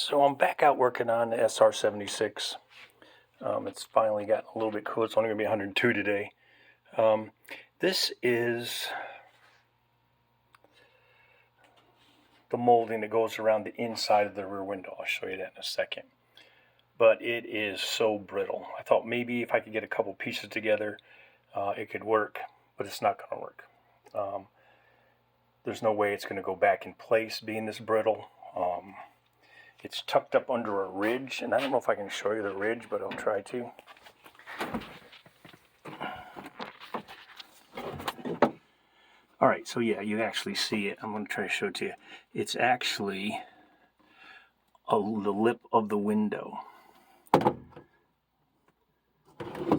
So I'm back out working on the SR76. It's finally gotten a little bit cool. It's only going to be 102 today. This is the molding that goes around the inside of the rear window. I'll show you that in a second. But it is so brittle. I thought maybe if I could get a couple pieces together, it could work, but it's not going to work. There's no way it's going to go back in place being this brittle. It's tucked up under a ridge, and I don't know if I can show you the ridge, but I'll try to. Alright, so yeah, you actually see it. I'm going to try to show it to you. It's actually the lip of the window.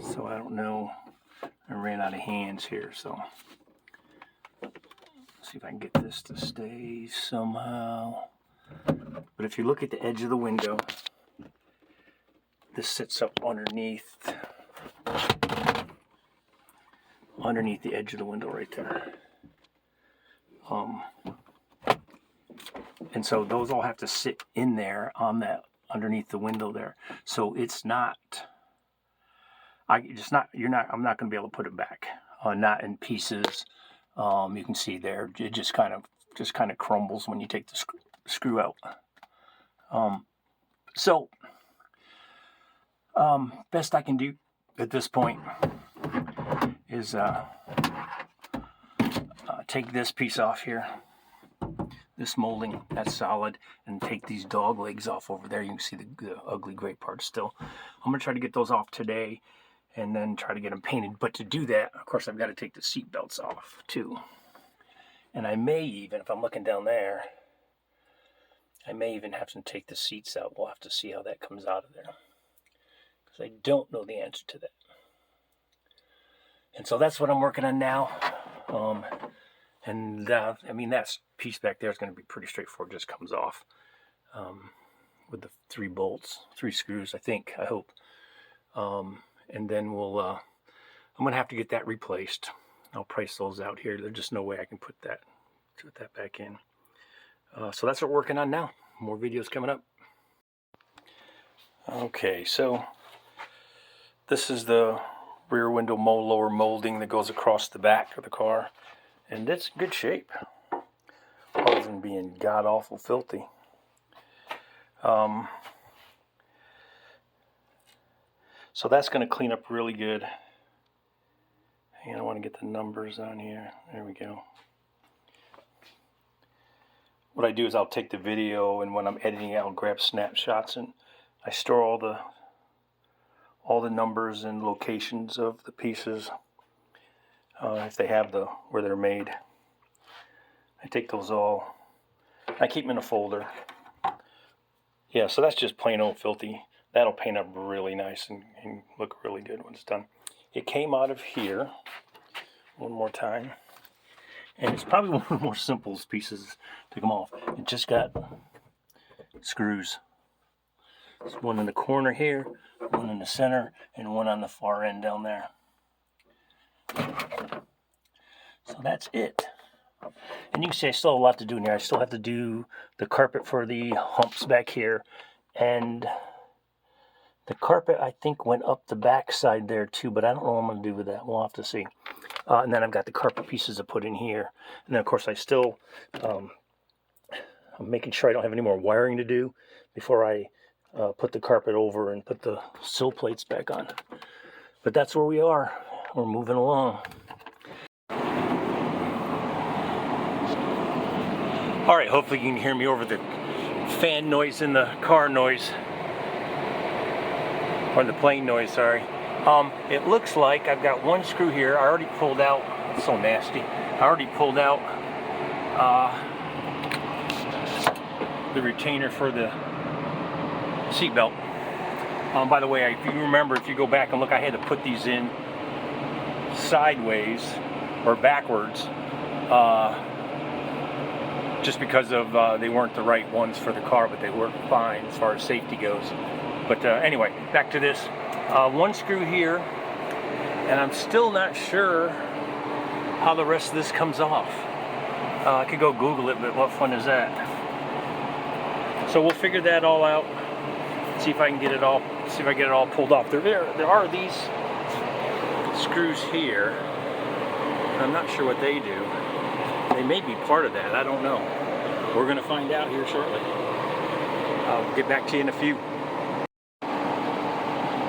So I don't know. I ran out of hands here, so let's see if I can get this to stay somehow. But if you look at the edge of the window, this sits up underneath the edge of the window right there. And so those all have to sit in there on that underneath the window there. So it's not. I'm not going to be able to put it back. Not in pieces. You can see there, it just kind of crumbles when you take the screw out. Best I can do at this point is take this piece off here, this molding, that's solid, and take these dog legs off over there. You can see the ugly gray parts still. I'm going to try to get those off today and then try to get them painted. But to do that, of course, I've got to take the seat belts off too. And I may even, if I'm looking down there, I may even have to take the seats out. We'll have to see how that comes out of there, because I don't know the answer to that. And so that's what I'm working on now. I mean, that piece back there is going to be pretty straightforward. It just comes off with the 3 screws, I hope. And then I'm going to have to get that replaced. I'll price those out here. There's just no way I can put that back in. So that's what we're working on now. More videos coming up. Okay, so this is the rear window lower molding that goes across the back of the car. And it's in good shape, other than being god-awful filthy. So that's going to clean up really good. Hang on, I want to get the numbers on here. There we go. What I do is I'll take the video, and when I'm editing, I'll grab snapshots, and I store all the numbers and locations of the pieces. If they have where they're made, I take those all. I keep them in a folder. Yeah, so that's just plain old filthy. That'll paint up really nice and look really good when it's done. It came out of here. One more time. And it's probably one of the more simplest pieces to come off. It just got screws. There's one in the corner here, one in the center, and one on the far end down there. So that's it. And you can see I still have a lot to do in here. I still have to do the carpet for the humps back here. And the carpet, I think, went up the back side there too, but I don't know what I'm going to do with that. We'll have to see. And then I've got the carpet pieces to put in here. And then, of course, I still, I'm making sure I don't have any more wiring to do before I put the carpet over and put the sill plates back on. But that's where we are. We're moving along. All right, hopefully you can hear me over the fan noise and the car noise. Or the plane noise, sorry. It looks like I've got one screw here. I already pulled out. It's so nasty. I already pulled out the retainer for the seat belt. By the way, if you remember, if you go back and look, I had to put these in sideways or backwards just because of they weren't the right ones for the car, but they work fine as far as safety goes. But anyway, back to this. One screw here, and I'm still not sure how the rest of this comes off. I could go Google it, but what fun is that? So we'll figure that all out. See if I can get it all. See if I get it all pulled off. There are these screws here. I'm not sure what they do. They may be part of that. I don't know. We're going to find out here shortly. I'll get back to you in a few.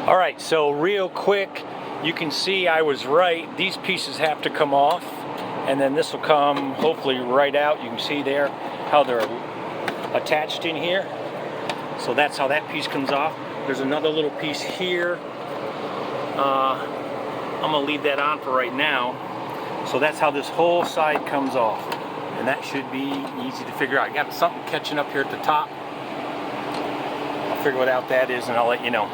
All right, so real quick, you can see I was right. These pieces have to come off, and then this will come hopefully right out. You can see there how they're attached in here. So that's how that piece comes off. There's another little piece here. I'm gonna leave that on for right now. So that's how this whole side comes off. And that should be easy to figure out. I got something catching up here at the top. I'll figure what out that is and I'll let you know.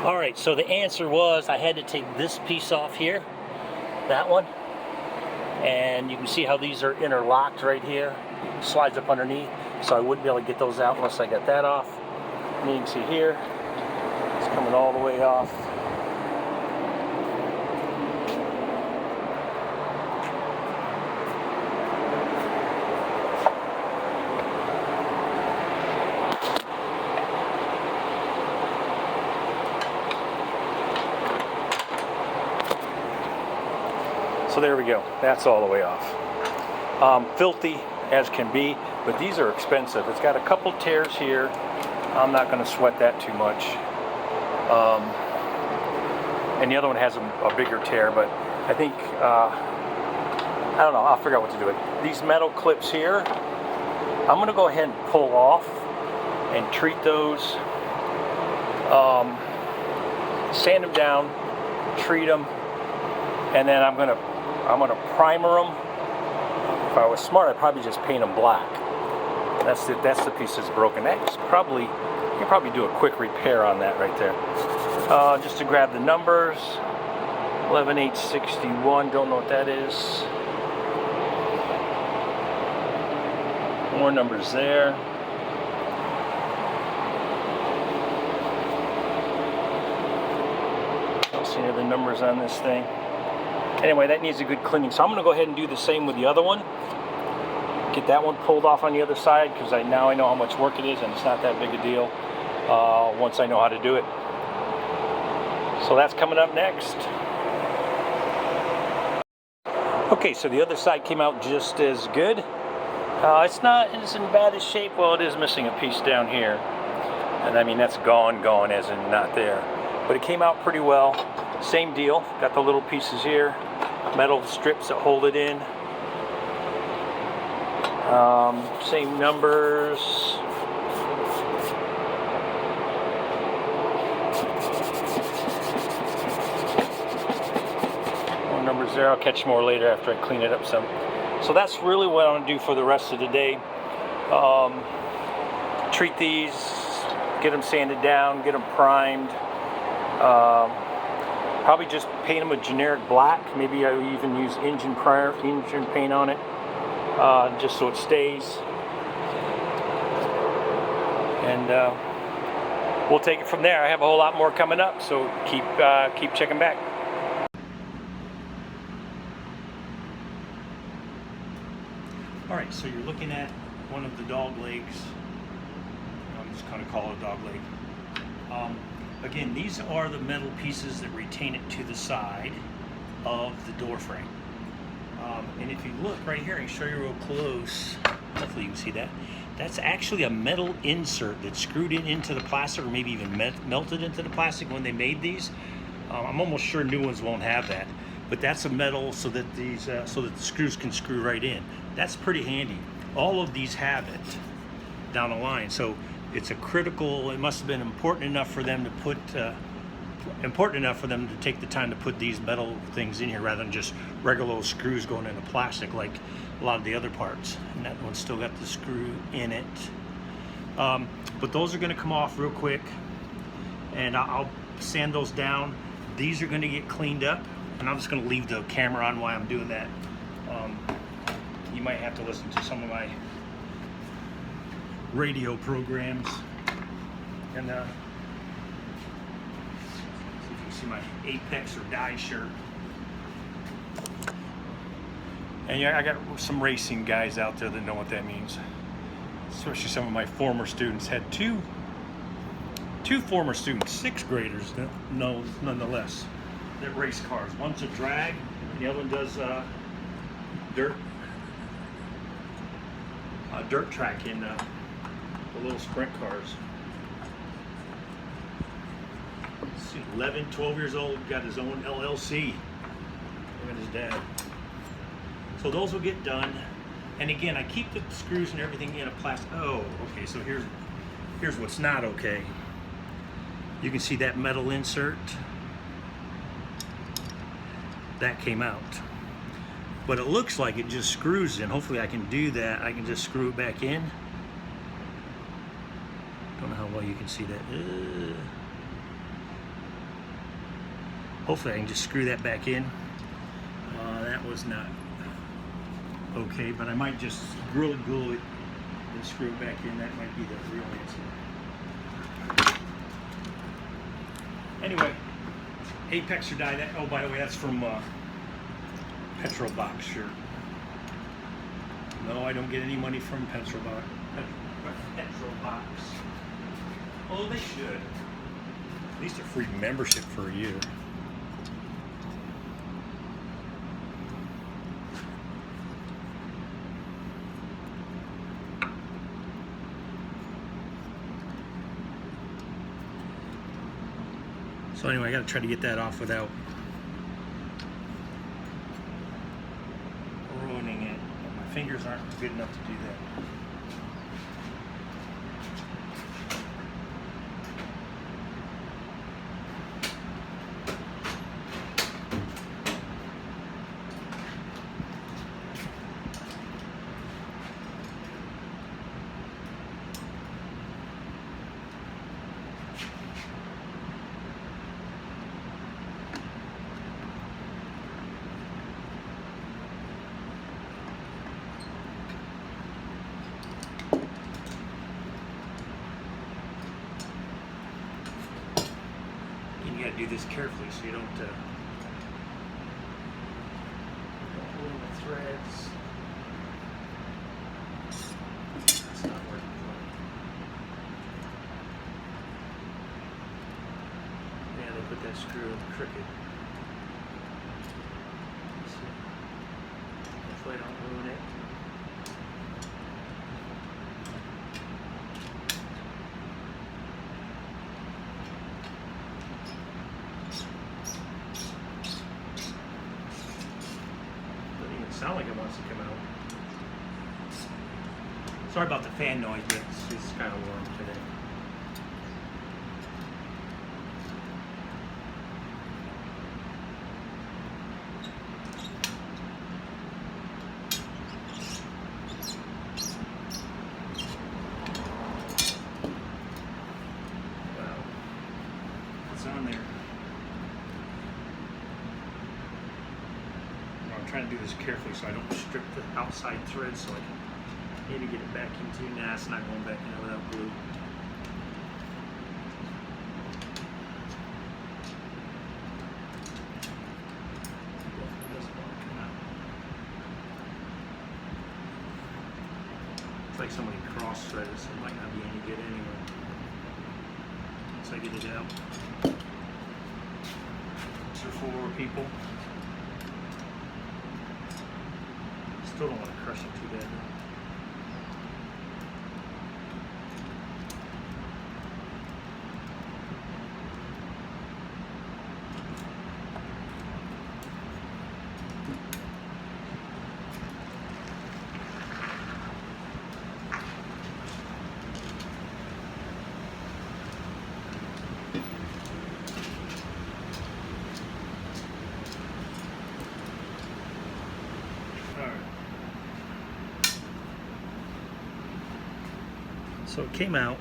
All right, so the answer was I had to take this piece off here, that one. And you can see how these are interlocked right here. Slides up underneath. So I wouldn't be able to get those out unless I got that off. And you can see here, it's coming all the way off. So there we go, that's all the way off. Filthy as can be, but these are expensive. It's got a couple tears here. I'm not going to sweat that too much. And the other one has a bigger tear, but I think, I don't know, I'll figure out what to do with it. These metal clips here, I'm going to go ahead and pull off and treat those, sand them down, treat them, and then I'm going to primer them. If I was smart, I'd probably just paint them black. That's the piece that's broken. That's probably, you can probably do a quick repair on that right there. Just to grab the numbers, 11861, don't know what that is. More numbers there. Don't see any other numbers on this thing. Anyway, that needs a good cleaning. So I'm going to go ahead and do the same with the other one. Get that one pulled off on the other side because now I know how much work it is and it's not that big a deal once I know how to do it. So that's coming up next. Okay, so the other side came out just as good. It's in bad as shape. Well, it is missing a piece down here. And I mean, that's gone as in not there. But it came out pretty well. Same deal, got the little pieces here, metal strips that hold it in. Same numbers. More numbers there, I'll catch more later after I clean it up some. So that's really what I'm gonna do for the rest of the day. Treat these, get them sanded down, get them primed. Probably just paint them a generic black. Maybe I would even use engine paint on it, just so it stays. And we'll take it from there. I have a whole lot more coming up, so keep checking back. All right, so you're looking at one of the dog legs. I'm just going to call it a dog leg. Again, these are the metal pieces that retain it to the side of the door frame. And if you look right here, I can show you real close. Hopefully you can see that. That's actually a metal insert that's screwed into the plastic, or maybe even melted into the plastic when they made these. I'm almost sure new ones won't have that. But that's a metal so that the screws can screw right in. That's pretty handy. All of these have it down the line. So it's it must have been important enough for them to take the time to put these metal things in here rather than just regular old screws going into plastic like a lot of the other parts. And that one's still got the screw in it. But those are going to come off real quick, and I'll sand those down. These are going to get cleaned up, and I'm just going to leave the camera on while I'm doing that. You might have to listen to some of my radio programs, and see if you can see my Apex or Die shirt. And yeah, I got some racing guys out there that know what that means. especially some of my former students, had two former students, 6th graders, nonetheless, that race cars. One's a drag, and the other one does dirt track in the little sprint cars. Let's see, 11, 12 years old, got his own LLC. Look at his dad. So those will get done. And again, I keep the screws and everything in a plastic. Oh, okay, so here's what's not okay. You can see that metal insert. That came out. But it looks like it just screws in. Hopefully I can do that. I can just screw it back in. Don't know how well you can see that. Hopefully I can just screw that back in. That was not okay, but I might just glue it and screw it back in. That might be the real answer. Anyway, Apex or Die. That, oh, by the way, that's from Petrol Box shirt. No, I don't get any money from Petrol Box. Oh, they should. At least a free membership for a year. So anyway, I got to try to get that off without ruining it. My fingers aren't good enough to do that. You got to do this carefully so you don't ruin the threads. That's not working for me. Yeah, they put that screw crooked. Hopefully I don't ruin it. Sound like it wants to come out. Sorry about the fan noise, but it's kind of warm today. Wow, it's on there. I'm trying to do this carefully so I don't strip the outside thread, so I can maybe get it back into. Nah, it's not going back in there without glue. It's like somebody cross-threaded, so it might not be any good anyway. Once I get it out. These are for people. Still don't want to crush it too bad though. So it came out,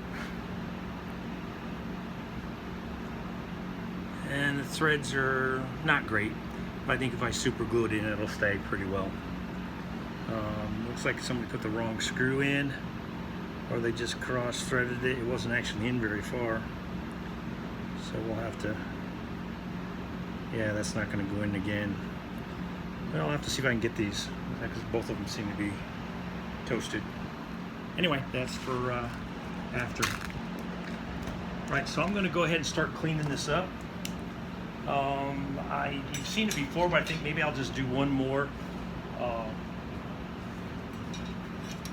and the threads are not great, but I think if I super glue it in, it'll stay pretty well. Looks like somebody put the wrong screw in, or they just cross-threaded it. It wasn't actually in very far, so we'll have to, yeah, that's not going to go in again. Well, I'll have to see if I can get these, because both of them seem to be toasted. Anyway, that's for after. Right, so I'm going to go ahead and start cleaning this up. You've seen it before, but I think maybe I'll just do one more.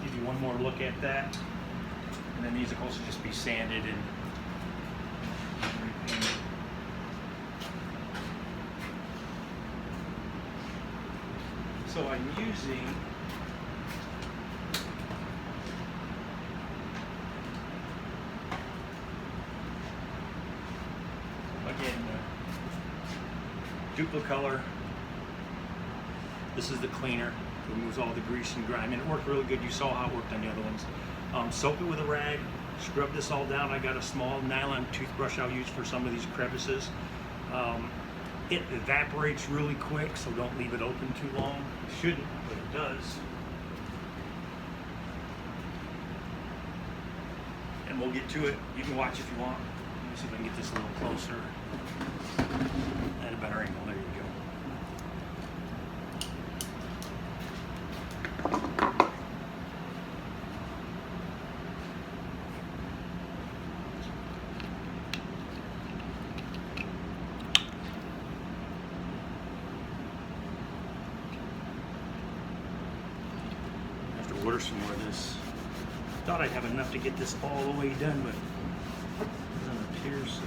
Give you one more look at that. And then these will also just be sanded and repainted. So I'm using again Duplicolor. This is the cleaner. Removes all the grease and grime, and it worked really good. You saw how it worked on the other ones. Soak it with a rag, scrub this all down. I got a small nylon toothbrush I'll use for some of these crevices. It evaporates really quick, so don't leave it open too long. It shouldn't, but it does. And we'll get to it. You can watch if you want. Let me see if I can get this a little closer. At a better angle. There you go. Order some more of this. Thought I'd have enough to get this all the way done, but it doesn't appear so.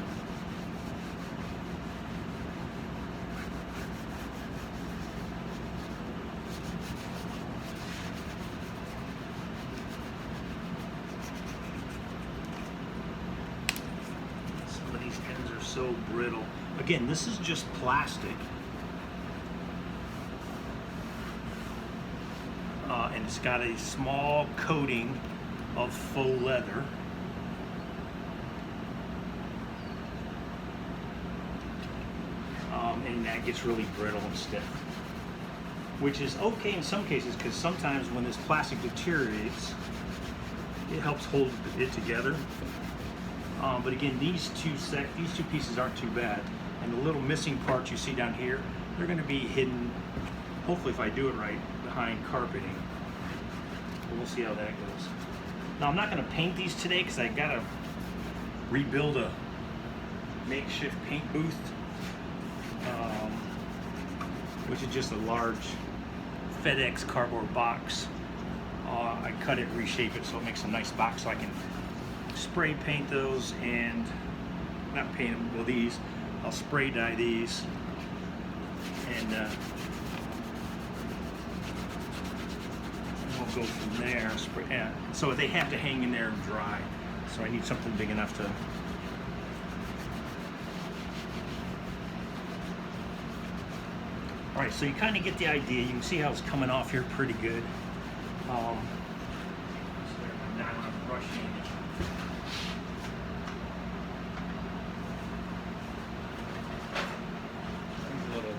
Some of these ends are so brittle. Again, this is just plastic. And it's got a small coating of faux leather. And that gets really brittle and stiff, which is okay in some cases, because sometimes when this plastic deteriorates, it helps hold it together. But again, these two pieces aren't too bad, and the little missing parts you see down here, they're going to be hidden, hopefully if I do it right, behind carpeting. We'll see how that goes. Now I'm not going to paint these today because I got to rebuild a makeshift paint booth, which is just a large FedEx cardboard box. I cut it, reshape it so it makes a nice box so I can spray paint those, and not paint them, well, these I'll spray dye these, and we'll go from there. So they have to hang in there and dry. So I need something big enough to. All right, so you kind of get the idea. You can see how it's coming off here pretty good. So now I'm brushing. A little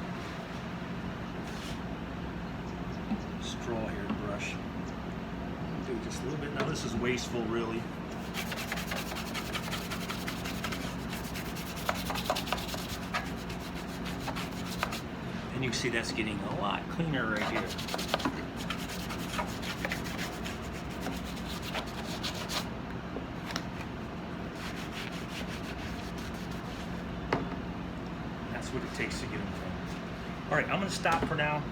straw here to brush. Do just a little bit. Now this is wasteful, really. And you can see that's getting a lot cleaner right here. That's what it takes to get them done. All right, I'm going to stop for now.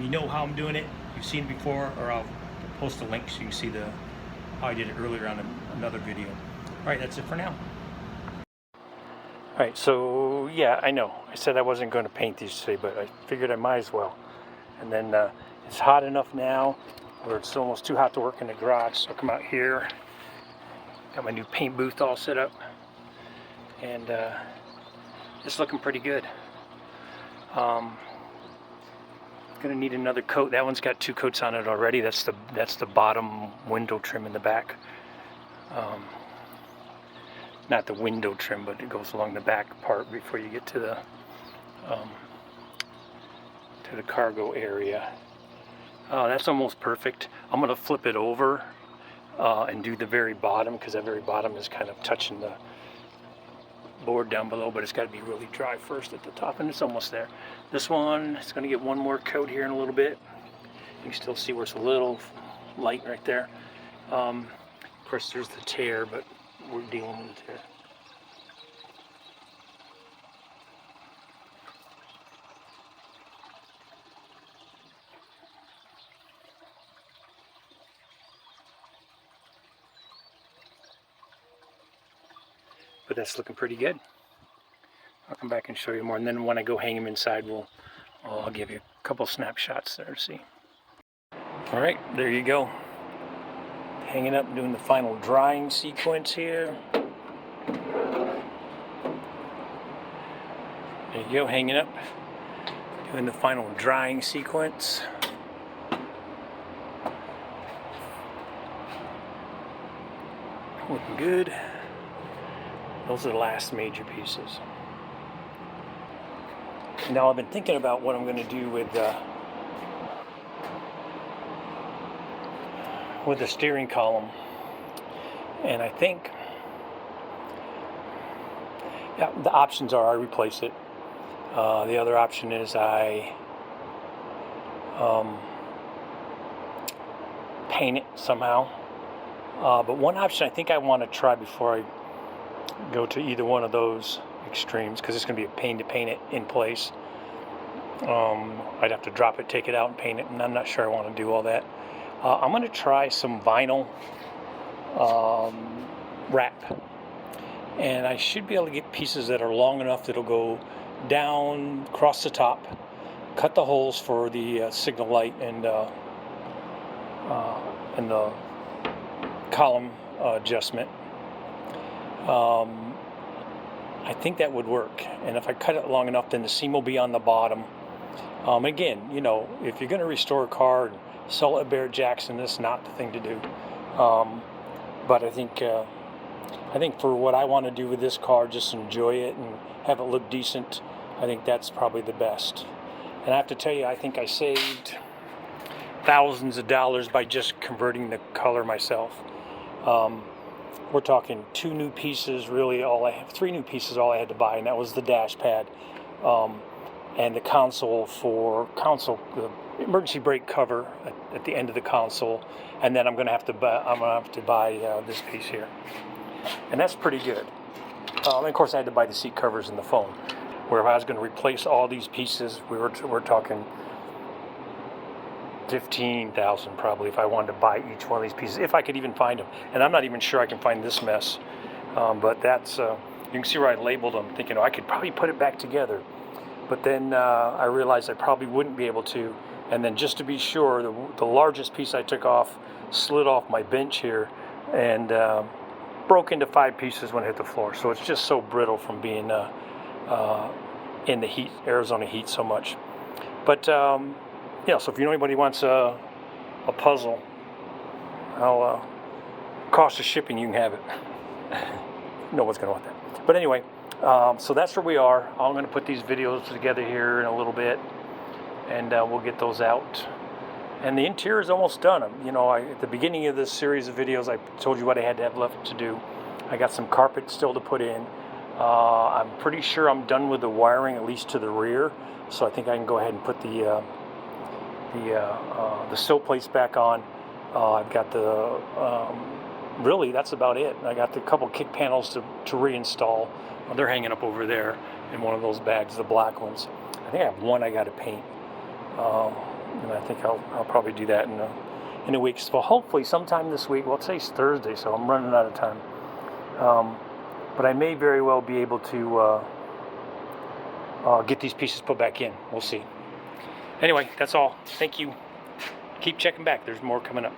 You know how I'm doing it. You've seen it before, or I'll post a link so you can see how I did it earlier on another video. All right, that's it for now. All right, so yeah, I know. I said I wasn't going to paint these today, but I figured I might as well. And then it's hot enough now where it's almost too hot to work in the garage. So I'll come out here, got my new paint booth all set up, and it's looking pretty good. Gonna need another coat. That one's got 2 coats on it already. That's the bottom window trim in the back. Not the window trim, but it goes along the back part before you get to the cargo area. That's almost perfect. I'm gonna flip it over and do the very bottom, because that very bottom is kind of touching the board down below, but it's got to be really dry first at the top, and it's almost there. This one is going to get one more coat here in a little bit. You can still see where it's a little light right there, Of course, there's the tear, but we're dealing with the tear. But that's looking pretty good. I'll come back and show you more, and then when I go hang him inside, I'll give you a couple snapshots there to see. All right, there you go. Hanging up, doing the final drying sequence here. There you go, hanging up, doing the final drying sequence. Looking good. Those are the last major pieces. Now I've been thinking about what I'm going to do with the steering column, and I think, yeah, the options are I replace it. The other option is I paint it somehow. But one option I think I want to try before I go to either one of those extremes, because it's going to be a pain to paint it in place. I'd have to drop it, take it out, and paint it, and I'm not sure I want to do all that. I'm going to try some vinyl wrap, and I should be able to get pieces that are long enough that'll go down across the top, cut the holes for the signal light and the column adjustment. I think that would work, and if I cut it long enough, then the seam will be on the bottom. Again, you know, if you're going to restore a car and sell it at Barrett Jackson, this is not the thing to do. But I think for what I want to do with this car, just enjoy it and have it look decent, I think that's probably the best. And I have to tell you, I think I saved thousands of dollars by just converting the color myself. We're talking 2 new pieces, really 3 new pieces, all I had to buy, and that was the dash pad and the console, the emergency brake cover at the end of the console, and then I'm going to have to buy this piece here, and that's pretty good. And of course, I had to buy the seat covers and the foam. Where if I was going to replace all these pieces, we're talking $15,000 probably if I wanted to buy each one of these pieces, if I could even find them. And I'm not even sure I can find this mess. But that's, you can see where I labeled them, thinking, oh, I could probably put it back together. But then I realized I probably wouldn't be able to. And then just to be sure, the largest piece I took off slid off my bench here and broke into 5 pieces when it hit the floor. So it's just so brittle from being in the heat, Arizona heat so much. But yeah, so if you know anybody wants a puzzle, I'll cost of shipping, you can have it. No one's going to want that. But anyway, so that's where we are. I'm going to put these videos together here in a little bit, and we'll get those out. And the interior is almost done. You know, at the beginning of this series of videos, I told you what I had to have left to do. I got some carpet still to put in. I'm pretty sure I'm done with the wiring, at least to the rear. So I think I can go ahead and put the sill plates back on. I've got really that's about it. I got the couple kick panels to reinstall. They're hanging up over there in one of those bags, the black ones. I think I have one I got to paint, and I think I'll probably do that in a week. So hopefully sometime this week. Well, today's Thursday, so I'm running out of time. But I may very well be able to get these pieces put back in. We'll see. Anyway, that's all. Thank you. Keep checking back. There's more coming up.